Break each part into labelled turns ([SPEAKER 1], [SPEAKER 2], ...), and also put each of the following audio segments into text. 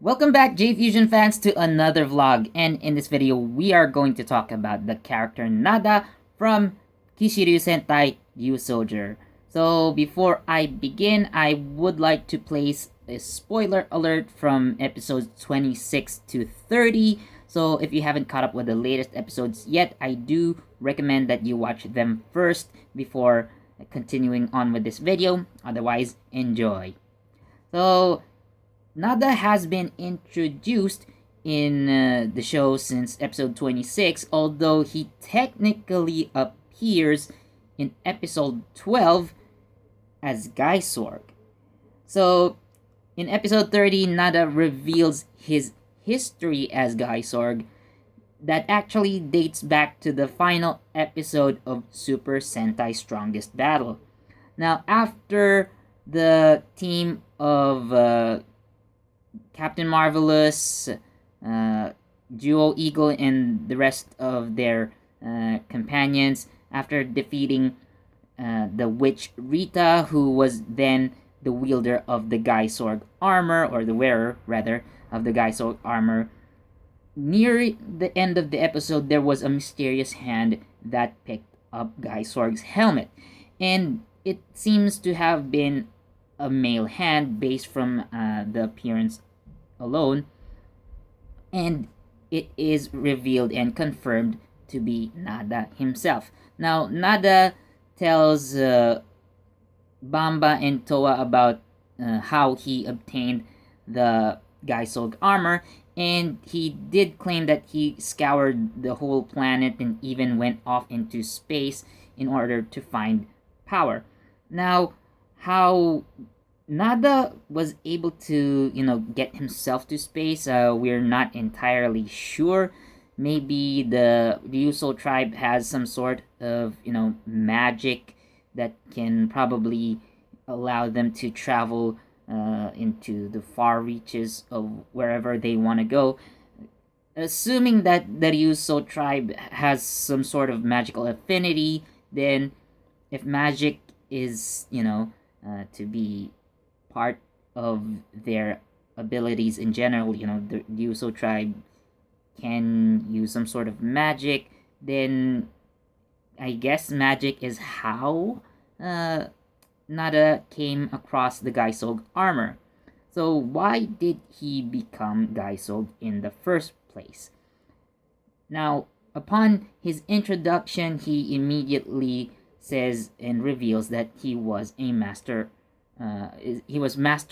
[SPEAKER 1] Welcome back, J-Fusion fans, to another vlog, and in this video, we are going to talk about the character Nada from Kishiryu Sentai Soldier. So before I begin, I would like to place a spoiler alert from episodes 26 to 30. So if you haven't caught up with the latest episodes yet, I do recommend that you watch them first before continuing on with this video. Otherwise, enjoy. So Nada has been introduced in the show since episode 26, although he technically appears in episode 12 as Gaisoulg. So, in episode 30, Nada reveals his history as Gaisoulg that actually dates back to the final episode of Super Sentai Strongest Battle. Now, after the team of Captain Marvelous, Duo Eagle, and the rest of their companions, after defeating the witch Rita, who was then the wielder of the Gaisoulg armor, or the wearer, rather, of the Gaisoulg armor. Near the end of the episode, there was a mysterious hand that picked up Gaisoulg's helmet, and it seems to have been a male hand based from the appearance alone, and it is revealed and confirmed to be Nada himself. Now, Nada tells Bamba and Toa about how he obtained the Gaisoulg armor, and he did claim that he scoured the whole planet and even went off into space in order to find power. Now, how Nada was able to, get himself to space, we're not entirely sure. Maybe the Ryuso tribe has some sort of, magic that can probably allow them to travel into the far reaches of wherever they want to go. Assuming that the Ryuso tribe has some sort of magical affinity, then if magic is, to be part of their abilities in general, the Uso tribe can use some sort of magic, then I guess magic is how Nada came across the Gaisoulg armor. So why did he become Gaisoulg in the first place? Now, upon his introduction, he immediately says and reveals that he was Master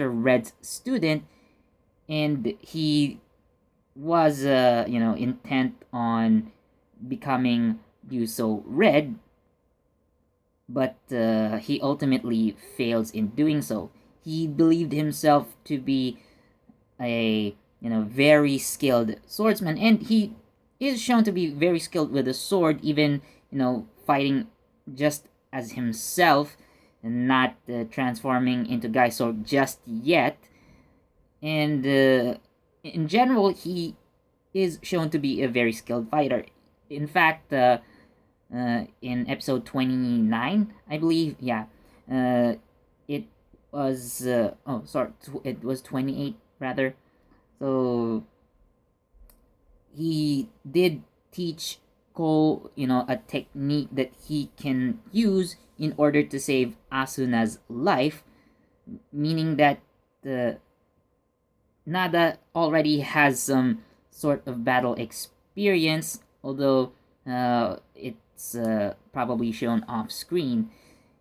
[SPEAKER 1] Red's student, and he was intent on becoming Yuso Red, but he ultimately fails in doing so. He believed himself to be a very skilled swordsman, and he is shown to be very skilled with a sword, even fighting just as himself, and not transforming into Gaisoulg just yet. And in general, he is shown to be a very skilled fighter. In fact, in episode 29, I believe, yeah, it was, it was 28 rather. So he did teach Ko, a technique that he can use in order to save Asuna's life, meaning that the Nada already has some sort of battle experience, although it's probably shown off screen.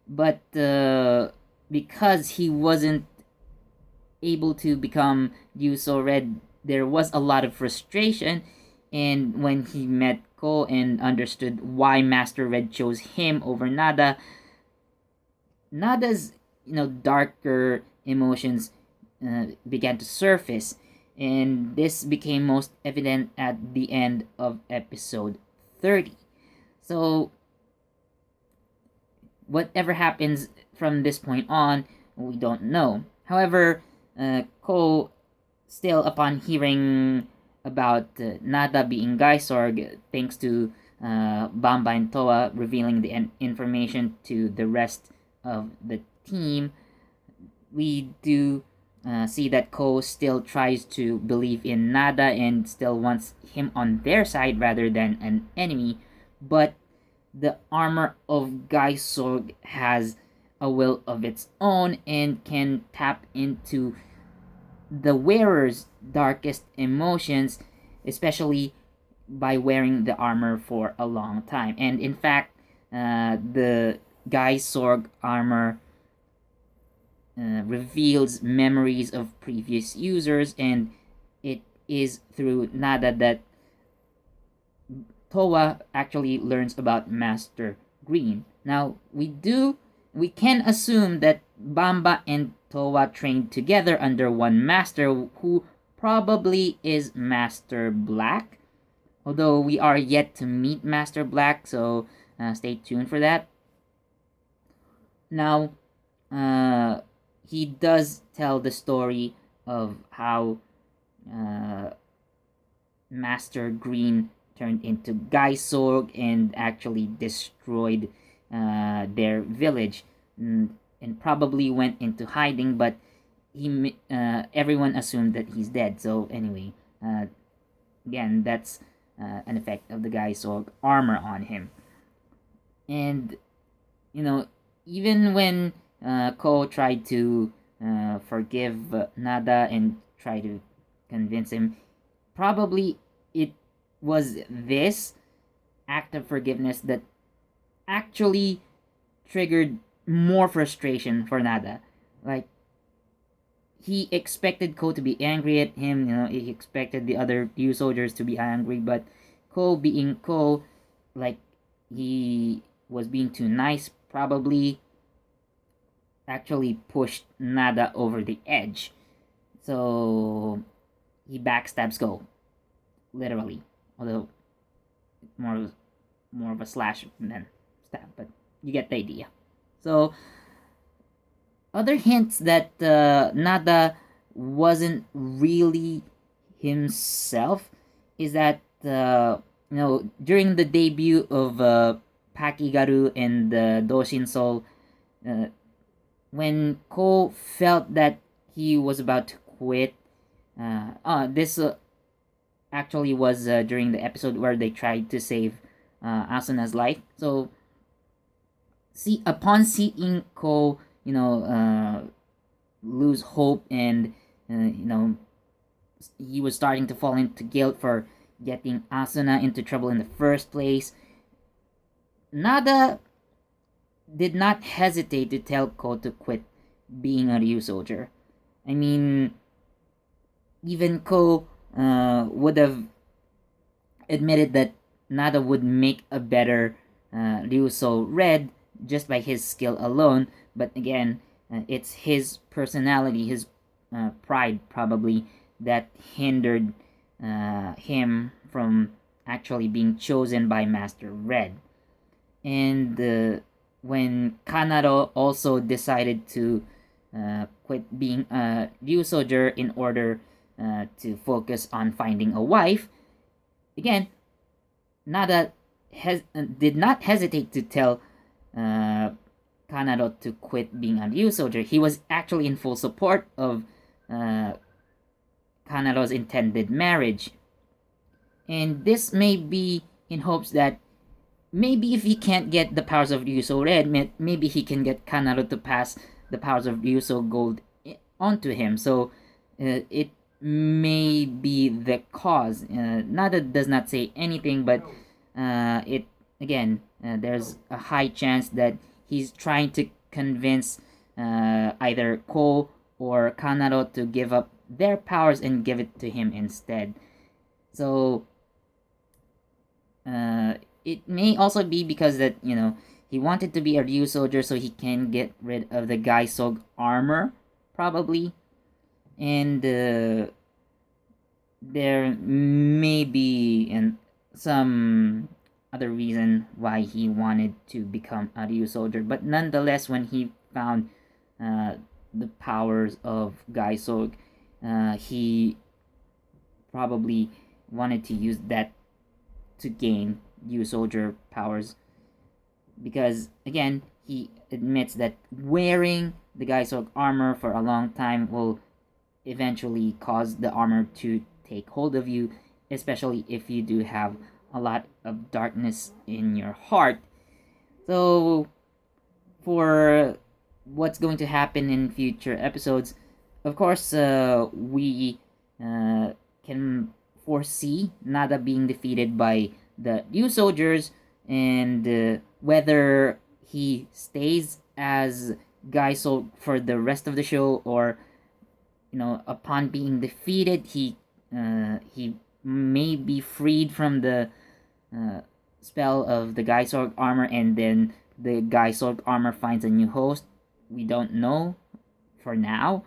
[SPEAKER 1] But because he wasn't able to become Yuso Red, there was a lot of frustration, and when he met Ko and understood why Master Red chose him over Nada, Nada's darker emotions began to surface, and this became most evident at the end of episode 30. So whatever happens from this point on, we don't know. However, Ko, still upon hearing about Nada being Gaisoulg, thanks to Bamba and Toa revealing the information to the rest of the team, we do see that Ko still tries to believe in Nada and still wants him on their side rather than an enemy, but the armor of Gaisoulg has a will of its own and can tap into the wearer's darkest emotions, especially by wearing the armor for a long time. And in fact, the Gaisoulg armor reveals memories of previous users, and it is through Nada that Towa actually learns about Master Green. Now, we can assume that Bamba and Towa trained together under one master who probably is Master Black. Although we are yet to meet Master Black, so stay tuned for that. Now, he does tell the story of how Master Green turned into Gaisoulg and actually destroyed their village, and probably went into hiding, but everyone assumed that he's dead. So anyway, again, that's an effect of the Gaisoulg armor on him. And even when Ko tried to forgive Nada and try to convince him, probably it was this act of forgiveness that actually triggered more frustration for Nada. Like, he expected Ko to be angry at him, he expected the other Yu soldiers to be angry, but Ko being Ko, like, he was being too nice, probably actually pushed Nada over the edge. So he backstabs Ko, literally. Although more of a slash than stab, but you get the idea. So other hints that Nada wasn't really himself is that during the debut of Pakigaru and Doshin Soul, when Ko felt that he was about to quit, this actually was during the episode where they tried to save Asuna's life. So, upon seeing Ko, lose hope, and he was starting to fall into guilt for getting Asuna into trouble in the first place, Nada did not hesitate to tell Ko to quit being a Ryu soldier. I mean, even Ko would have admitted that Nada would make a better Ryuso Red just by his skill alone, but again, it's his personality, his pride probably, that hindered him from actually being chosen by Master Red. And when Kanaro also decided to quit being a Ryu soldier in order to focus on finding a wife, again, Nada did not hesitate to tell Kanaro to quit being a Ryu soldier. He was actually in full support of Kanaro's intended marriage. And this may be in hopes that maybe if he can't get the powers of Ryuso Red, maybe he can get Kanaro to pass the powers of Ryuso Gold onto him. So it may be the cause. Nada does not say anything, but it again, there's a high chance that he's trying to convince either Ko or Kanaro to give up their powers and give it to him instead. So it may also be because that he wanted to be a Ryu soldier so he can get rid of the Gaisoulg armor, probably, and there may be some other reason why he wanted to become a Ryu soldier. But nonetheless, when he found the powers of Gaisoulg, he probably wanted to use that to gain Ryu soldier powers, because again, he admits that wearing the Gaisoulg armor for a long time will eventually cause the armor to take hold of you, especially if you do have a lot of darkness in your heart. So, for what's going to happen in future episodes, of course, we can foresee Nada being defeated by the new soldiers, and whether he stays as Gaisoulg for the rest of the show, or upon being defeated, he may be freed from the spell of the Gaisoulg armor, and then the Gaisoulg armor finds a new host. We don't know for now,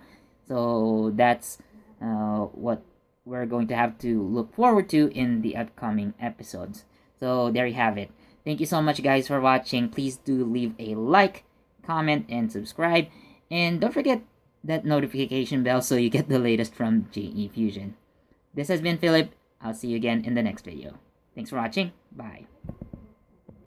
[SPEAKER 1] so that's what we're going to have to look forward to in the upcoming episodes. So there you have it. Thank you so much, guys, for watching. Please do leave a like, comment, and subscribe, and don't forget that notification bell so you get the latest from JE Fusion. This has been Philip. I'll see you again in the next video. Thanks for watching. Bye.